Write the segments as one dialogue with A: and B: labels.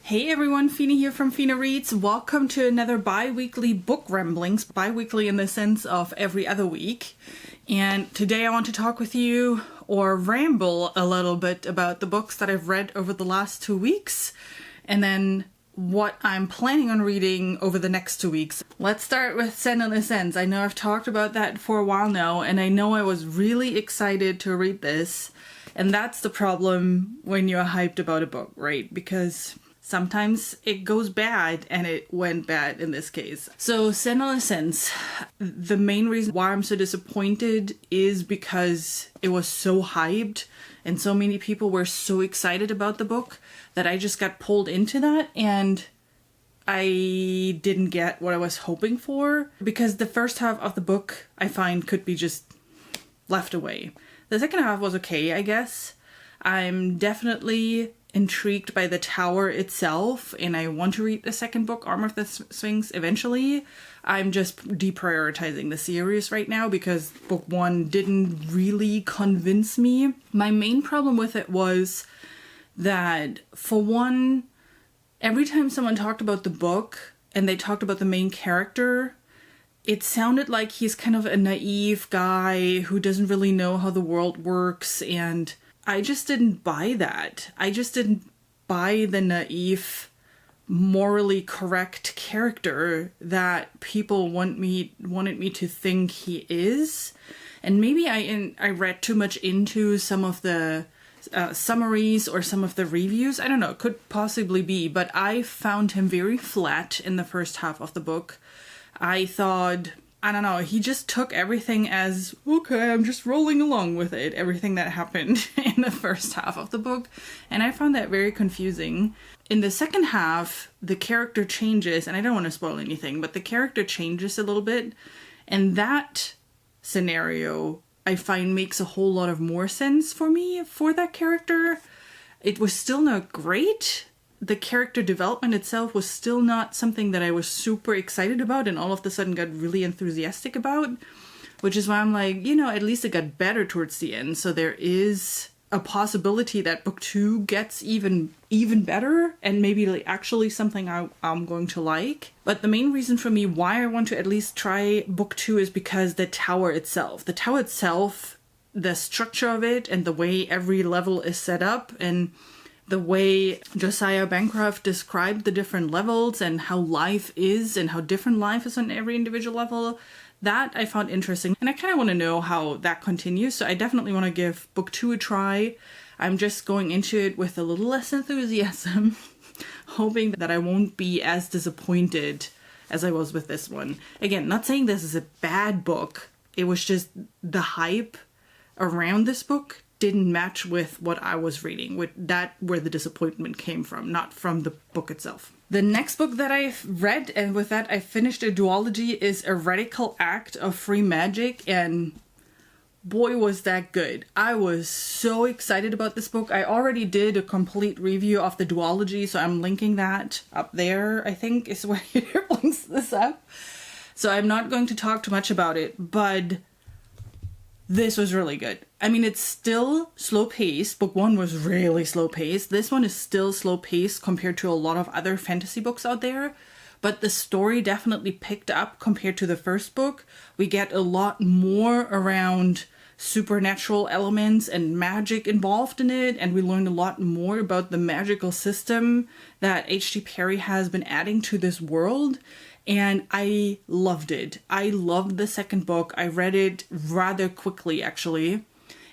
A: Hey everyone, Fina here from Fina Reads. Welcome to another bi-weekly book ramblings. Bi-weekly in the sense of every other week. And today I want to talk with you or ramble a little bit about the books that I've read over the last 2 weeks. And then what I'm planning on reading over the next 2 weeks. Let's start with Send on the Sense. I know I've talked about that for a while now, and I know I was really excited to read this. And that's the problem when you're hyped about a book, right? Because sometimes it goes bad, and it went bad in this case. So, Send on the Sense, the main reason why I'm so disappointed is because it was so hyped, and so many people were so excited about the book that I just got pulled into that, and I didn't get what I was hoping for, because the first half of the book I find could be just left away. The second half was okay, I guess. I'm definitely intrigued by the tower itself, and I want to read the second book, Armor of the Sphinx, eventually. I'm just deprioritizing the series right now because book one didn't really convince me. My main problem with it was that, for one, every time someone talked about the book and they talked about the main character, it sounded like he's kind of a naive guy who doesn't really know how the world works, and I just didn't buy that. I just didn't buy the naive, morally correct character that people wanted me to think he is. And maybe I read too much into some of the summaries or some of the reviews. I don't know, it could possibly be, but I found him very flat in the first half of the book. I thought, I don't know, he just took everything as, okay, I'm just rolling along with it, everything that happened in the first half of the book, and I found that very confusing. In the second half, the character changes, and I don't want to spoil anything, but the character changes a little bit, and that scenario I find makes a whole lot of more sense for me for that character. It was still not great. The character development itself was still not something that I was super excited about and all of a sudden got really enthusiastic about, which is why I'm like, at least it got better towards the end. So there is a possibility that book two gets even better and maybe actually something I'm going to like. But the main reason for me why I want to at least try book two is because the tower itself, the structure of it and the way every level is set up and the way Josiah Bancroft described the different levels and how life is and how different life is on every individual level, that I found interesting. And I kind of want to know how that continues, so I definitely want to give book two a try. I'm just going into it with a little less enthusiasm, hoping that I won't be as disappointed as I was with this one. Again, not saying this is a bad book, it was just the hype around this book didn't match with what I was reading, with that where the disappointment came from, not from the book itself. The next book that I've read, and with that I finished a duology, is A Radical Act of Free Magic, and boy was that good. I was so excited about this book. I already did a complete review of the duology, so I'm linking that up there, I think is where it links this up. So I'm not going to talk too much about it, but this was really good. I mean, it's still slow-paced. Book one was really slow-paced. This one is still slow-paced compared to a lot of other fantasy books out there. But the story definitely picked up compared to the first book. We get a lot more around supernatural elements and magic involved in it. And we learn a lot more about the magical system that H.G. Perry has been adding to this world. And I loved it. I loved the second book. I read it rather quickly, actually.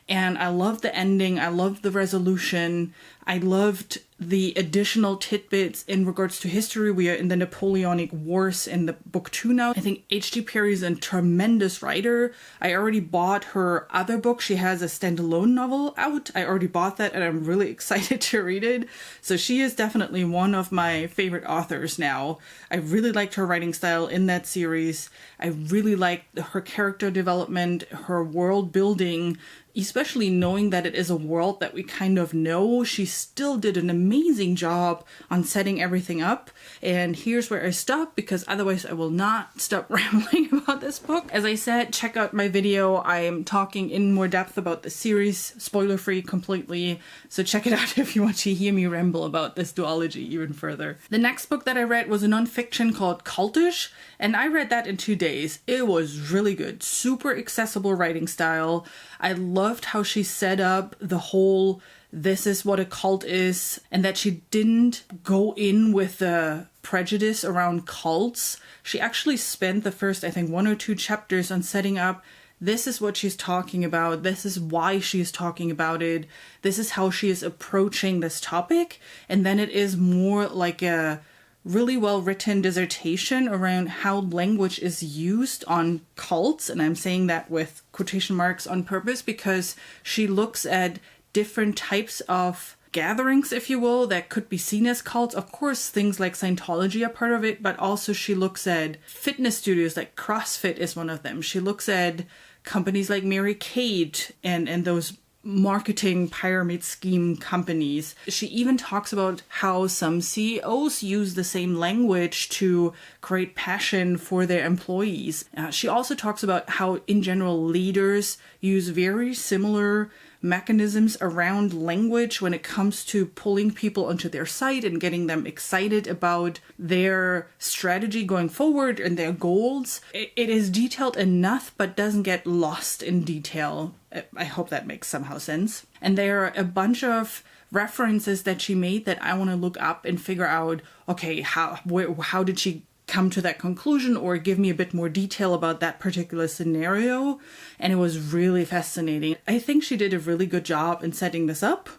A: And I loved the ending. I loved the resolution. I loved the additional tidbits in regards to history. We are in the Napoleonic Wars in the book two now. I think H.G. Perry is a tremendous writer. I already bought her other book. She has a standalone novel out. I already bought that and I'm really excited to read it. So she is definitely one of my favorite authors now. I really liked her writing style in that series. I really liked her character development, her world building, especially knowing that it is a world that we kind of know. She still did an amazing job on setting everything up. And here's where I stop, because otherwise I will not stop rambling about this book. As I said, check out my video. I am talking in more depth about the series, spoiler-free completely. So check it out if you want to hear me ramble about this duology even further. The next book that I read was a nonfiction called Cultish, and I read that in 2 days. It was really good. Super accessible writing style. I loved how she set up the whole this is what a cult is, and that she didn't go in with the prejudice around cults. She actually spent the first, I think, 1 or 2 chapters on setting up this is what she's talking about, this is why she's talking about it, this is how she is approaching this topic, and then it is more like a really well-written dissertation around how language is used on cults, and I'm saying that with quotation marks on purpose because she looks at different types of gatherings, if you will, that could be seen as cults. Of course, things like Scientology are part of it, but also she looks at fitness studios, like CrossFit is one of them. She looks at companies like Mary Kate and those marketing pyramid scheme companies. She even talks about how some CEOs use the same language to create passion for their employees. She also talks about how, in general, leaders use very similar mechanisms around language when it comes to pulling people onto their site and getting them excited about their strategy going forward and their goals. It is detailed enough, but doesn't get lost in detail. I hope that makes somehow sense. And there are a bunch of references that she made that I want to look up and figure out, okay, how did she come to that conclusion, or give me a bit more detail about that particular scenario. And it was really fascinating. I think she did a really good job in setting this up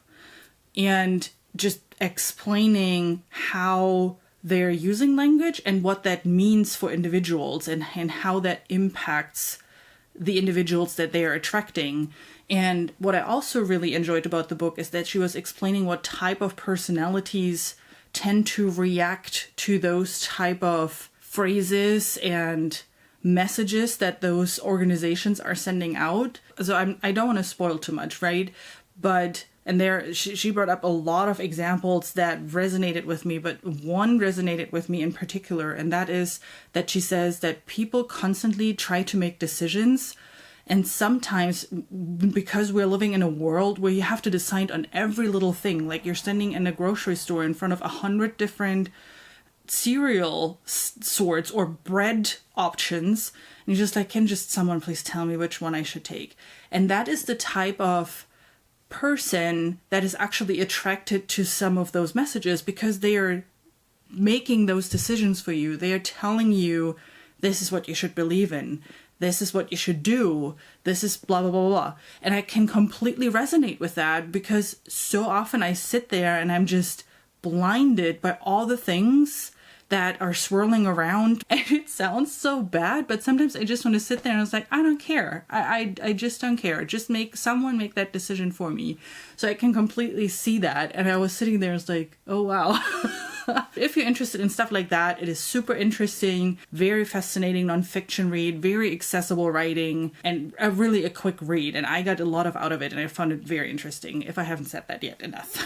A: and just explaining how they're using language and what that means for individuals and how that impacts the individuals that they are attracting. And what I also really enjoyed about the book is that she was explaining what type of personalities tend to react to those type of phrases and messages that those organizations are sending out. So I don't want to spoil too much, right? But, and there, she brought up a lot of examples that resonated with me, but one resonated with me in particular, and that is that she says that people constantly try to make decisions. And sometimes, because we're living in a world where you have to decide on every little thing, like you're standing in a grocery store in front of 100 different cereal sorts or bread options, and you're just like, can just someone please tell me which one I should take? And that is the type of person that is actually attracted to some of those messages, because they are making those decisions for you. They are telling you, this is what you should believe in. This is what you should do. This is blah, blah, blah, blah. And I can completely resonate with that, because so often I sit there and I'm just blinded by all the things that are swirling around. And it sounds so bad, but sometimes I just want to sit there and it's like, I don't care. I just don't care. Just make someone make that decision for me. So I can completely see that. And I was sitting there and it's like, oh, wow. If you're interested in stuff like that, it is super interesting, very fascinating nonfiction read, very accessible writing, and really a quick read. And I got a lot out of it, and I found it very interesting, if I haven't said that yet enough.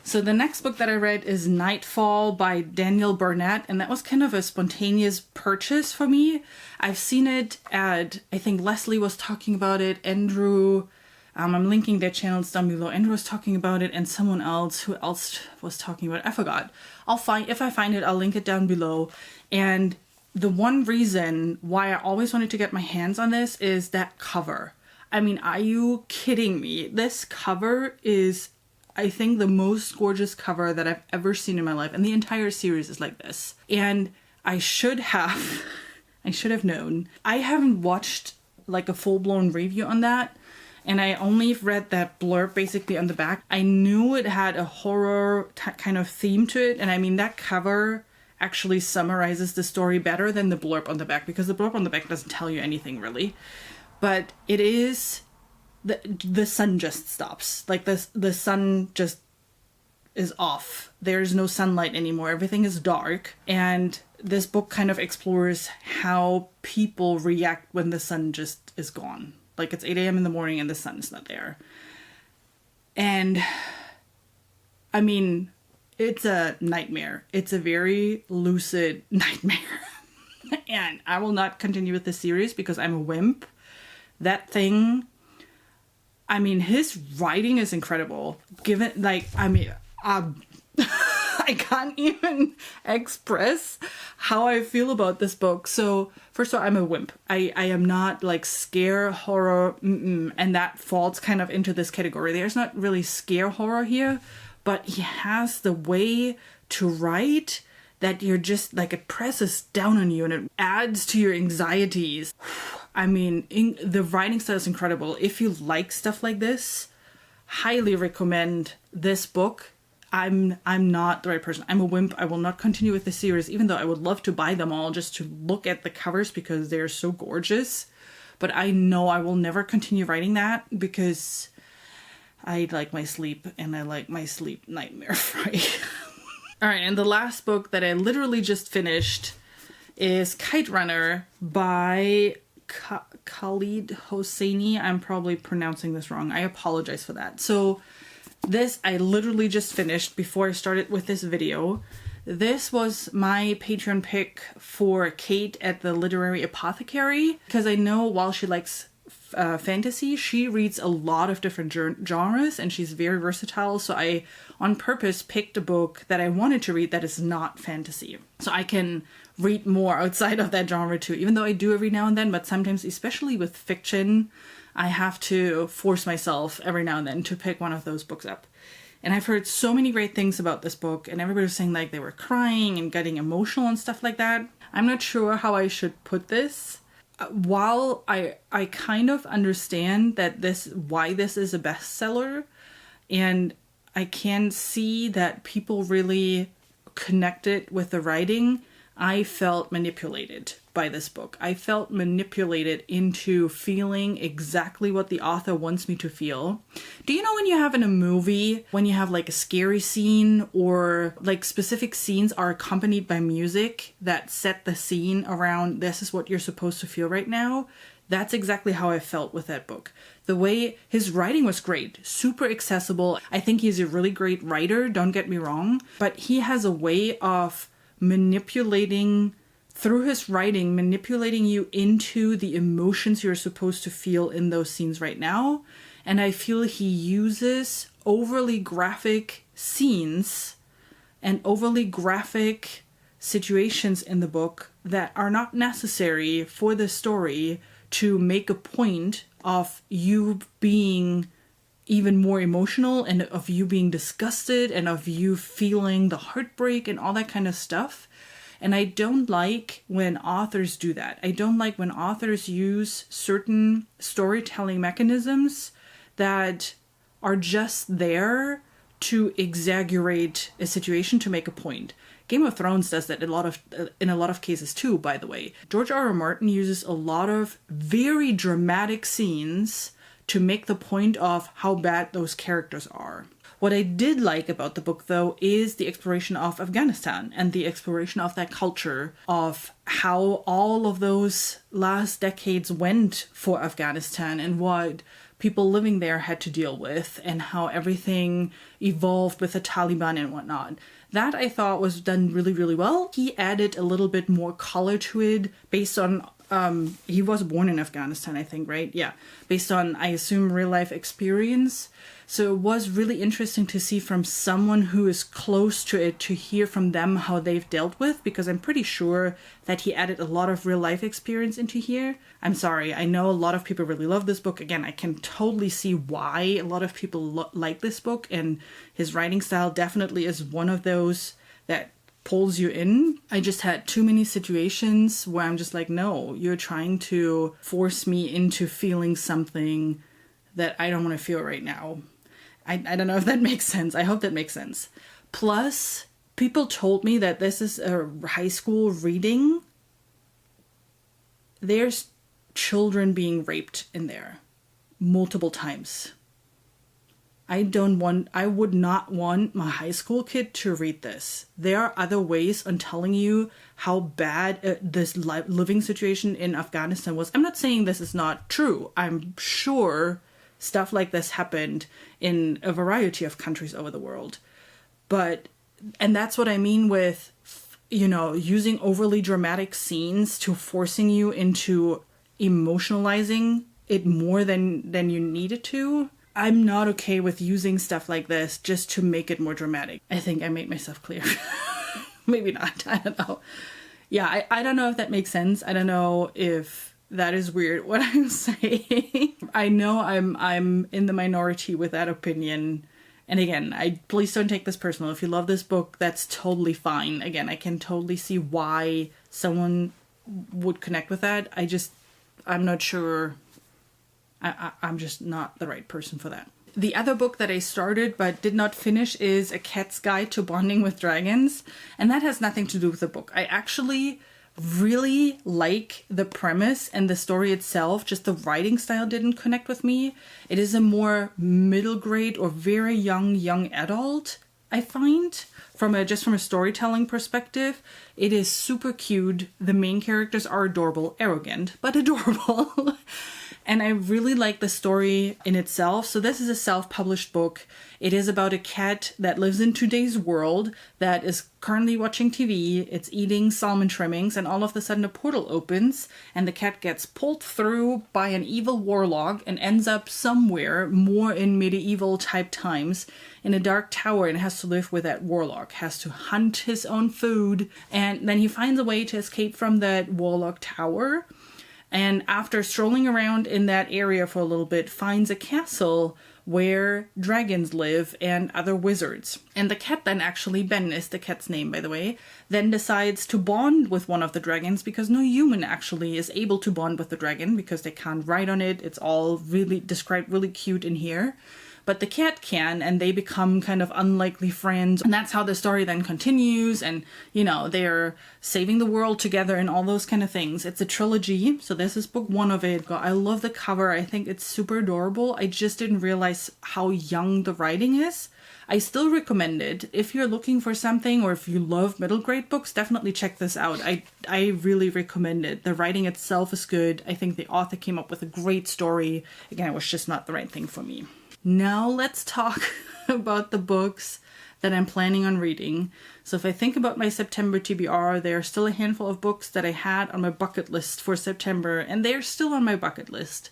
A: So the next book that I read is Nightfall by Daniel Burnett, and that was kind of a spontaneous purchase for me. I've seen it at, I think Leslie was talking about it, Andrew... I'm linking their channels down below. Andrew was talking about it, and someone else, who else was talking about it? I forgot. If I find it, I'll link it down below. And the one reason why I always wanted to get my hands on this is that cover. I mean, are you kidding me? This cover is, I think, the most gorgeous cover that I've ever seen in my life. And the entire series is like this. And I should have known. I haven't watched like a full-blown review on that. And I only read that blurb basically on the back. I knew it had a horror kind of theme to it. And I mean, that cover actually summarizes the story better than the blurb on the back, because the blurb on the back doesn't tell you anything really. But it is, the sun just stops. Like the sun just is off. There's no sunlight anymore. Everything is dark. And this book kind of explores how people react when the sun just is gone. Like it's 8 a.m. in the morning and the sun is not there. And I mean, it's a nightmare. It's a very lucid nightmare. And I will not continue with this series because I'm a wimp. That thing, I mean, his writing is incredible. Given, like, I mean, I can't even express how I feel about this book. So, first of all, I'm a wimp. I am not like scare horror, and that falls kind of into this category. There's not really scare horror here, but he has the way to write that you're just like, it presses down on you and it adds to your anxieties. I mean, the writing style is incredible. If you like stuff like this, highly recommend this book. I'm not the right person. I'm a wimp. I will not continue with the series, even though I would love to buy them all just to look at the covers because they're so gorgeous. But I know I will never continue writing that because I like my sleep and I like my sleep nightmare free. All right, and the last book that I literally just finished is Kite Runner by Khalid Hosseini. I'm probably pronouncing this wrong. I apologize for that. So this I literally just finished before I started with this video. This was my Patreon pick for Kate at the Literary Apothecary because I know while she likes fantasy, she reads a lot of different genres and she's very versatile. So I on purpose picked a book that I wanted to read that is not fantasy. So I can read more outside of that genre too, even though I do every now and then, but sometimes, especially with fiction, I have to force myself every now and then to pick one of those books up. And I've heard so many great things about this book and everybody was saying like they were crying and getting emotional and stuff like that. I'm not sure how I should put this. While I kind of understand that why this is a bestseller, and I can see that people really connected with the writing, I felt manipulated by this book. I felt manipulated into feeling exactly what the author wants me to feel. Do you know when you have in a movie, when you have like a scary scene or like specific scenes are accompanied by music that set the scene around this is what you're supposed to feel right now? That's exactly how I felt with that book. The way his writing was great, super accessible. I think he's a really great writer, don't get me wrong, but he has a way of manipulating through his writing, manipulating you into the emotions you're supposed to feel in those scenes right now. And I feel he uses overly graphic scenes and overly graphic situations in the book that are not necessary for the story to make a point of you being even more emotional and of you being disgusted and of you feeling the heartbreak and all that kind of stuff. And I don't like when authors do that. I don't like when authors use certain storytelling mechanisms that are just there to exaggerate a situation to make a point. Game of Thrones does that in a lot of cases too, by the way. George R.R. Martin uses a lot of very dramatic scenes to make the point of how bad those characters are. What I did like about the book, though, is the exploration of Afghanistan and the exploration of that culture, of how all of those last decades went for Afghanistan and what people living there had to deal with and how everything evolved with the Taliban and whatnot. That I thought was done really, really well. He added a little bit more color to it based on he was born in Afghanistan, I think, right? Yeah. Based on, I assume, real life experience. So it was really interesting to see from someone who is close to it, to hear from them how they've dealt with, because I'm pretty sure that he added a lot of real life experience into here. I'm sorry, I know a lot of people really love this book. Again, I can totally see why a lot of people like this book, and his writing style definitely is one of those that pulls you in. I just had too many situations where I'm just like, no, you're trying to force me into feeling something that I don't want to feel right now. I don't know if that makes sense. I hope that makes sense. Plus, people told me that this is a high school reading. There's children being raped in there multiple times. I would not want my high school kid to read this. There are other ways on telling you how bad this living situation in Afghanistan was. I'm not saying this is not true. I'm sure stuff like this happened in a variety of countries over the world. And that's what I mean with, you know, using overly dramatic scenes to forcing you into emotionalizing it more than you needed to. I'm not okay with using stuff like this just to make it more dramatic. I think I made myself clear. Maybe not. I don't know. Yeah, I don't know if that makes sense. I don't know if that is weird what I'm saying. I know I'm in the minority with that opinion. And again, please don't take this personal. If you love this book, that's totally fine. Again, I can totally see why someone would connect with that. I'm not sure. I'm just not the right person for that. The other book that I started but did not finish is A Cat's Guide to Bonding with Dragons. And that has nothing to do with the book. I actually really like the premise and the story itself, just the writing style didn't connect with me. It is a more middle grade or very young adult, I find, from a storytelling perspective. It is super cute. The main characters are adorable, arrogant, but adorable. And I really like the story in itself. So this is a self-published book. It is about a cat that lives in today's world that is currently watching TV. It's eating salmon trimmings, and all of a sudden a portal opens and the cat gets pulled through by an evil warlock and ends up somewhere more in medieval type times in a dark tower and has to live with that warlock, has to hunt his own food, and then he finds a way to escape from that warlock tower. And after strolling around in that area for a little bit, finds a castle where dragons live and other wizards. And the cat then actually, Ben is the cat's name, by the way, then decides to bond with one of the dragons because no human actually is able to bond with the dragon because they can't ride on it. It's all really described really cute in here. But the cat can, and they become kind of unlikely friends. And that's how the story then continues. And, you know, they're saving the world together and all those kind of things. It's a trilogy. So this is book one of it. I love the cover. I think it's super adorable. I just didn't realize how young the writing is. I still recommend it. If you're looking for something or if you love middle grade books, definitely check this out. I really recommend it. The writing itself is good. I think the author came up with a great story. Again, it was just not the right thing for me. Now let's talk about the books that I'm planning on reading. So if I think about my September TBR, there are still a handful of books that I had on my bucket list for September, and they're still on my bucket list.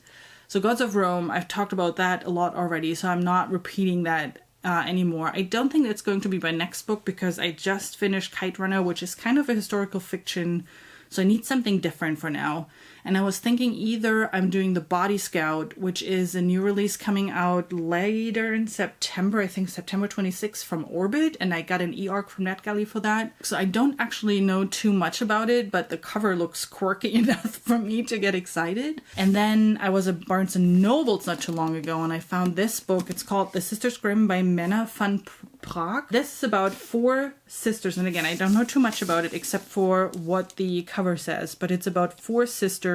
A: So Gods of Rome, I've talked about that a lot already, so I'm not repeating that anymore. I don't think it's going to be my next book because I just finished Kite Runner, which is kind of a historical fiction, so I need something different for now. And I was thinking either I'm doing The Body Scout, which is a new release coming out later in September, I think September 26th from Orbit, and I got an e-arc from NetGalley for that. So I don't actually know too much about it, but the cover looks quirky enough for me to get excited. And then I was at Barnes & Noble's not too long ago, and I found this book. It's called The Sisters Grimm by Mena van Praag. This is about 4 sisters, and again, I don't know too much about it except for what the cover says, but it's about 4 sisters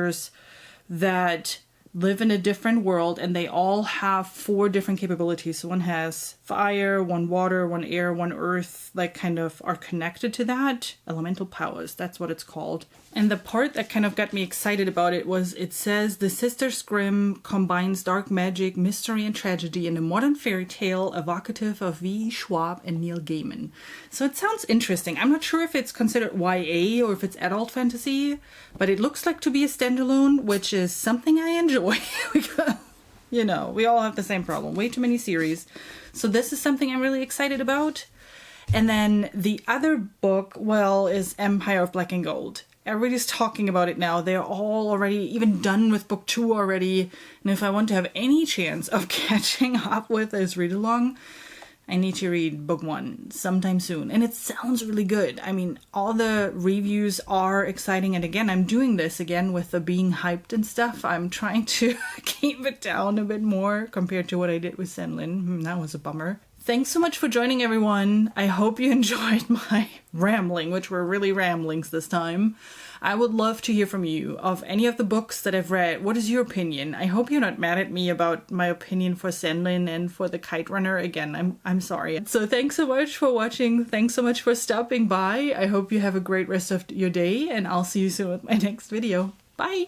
A: that live in a different world, and they all have 4 different capabilities. So one has fire, one water, one air, one earth, like kind of are connected to that. Elemental powers, that's what it's called. And the part that kind of got me excited about it was it says the Sisters Grimm combines dark magic, mystery, and tragedy in a modern fairy tale evocative of V. Schwab and Neil Gaiman. So it sounds interesting. I'm not sure if it's considered YA or if it's adult fantasy, but it looks like to be a standalone, which is something I enjoy. Because, you know, we all have the same problem. Way too many series. So this is something I'm really excited about. And then the other book, well, is Empire of Black and Gold. Everybody's talking about it now. They're all already even done with book 2 already. And if I want to have any chance of catching up with this read along, I need to read book 1 sometime soon. And it sounds really good. I mean, all the reviews are exciting. And again, I'm doing this again with the being hyped and stuff. I'm trying to keep it down a bit more compared to what I did with Senlin. That was a bummer. Thanks so much for joining, everyone. I hope you enjoyed my rambling, which were really ramblings this time. I would love to hear from you of any of the books that I've read. What is your opinion? I hope you're not mad at me about my opinion for Senlin and for the Kite Runner. Again, I'm sorry. So thanks so much for watching. Thanks so much for stopping by. I hope you have a great rest of your day, and I'll see you soon with my next video. Bye!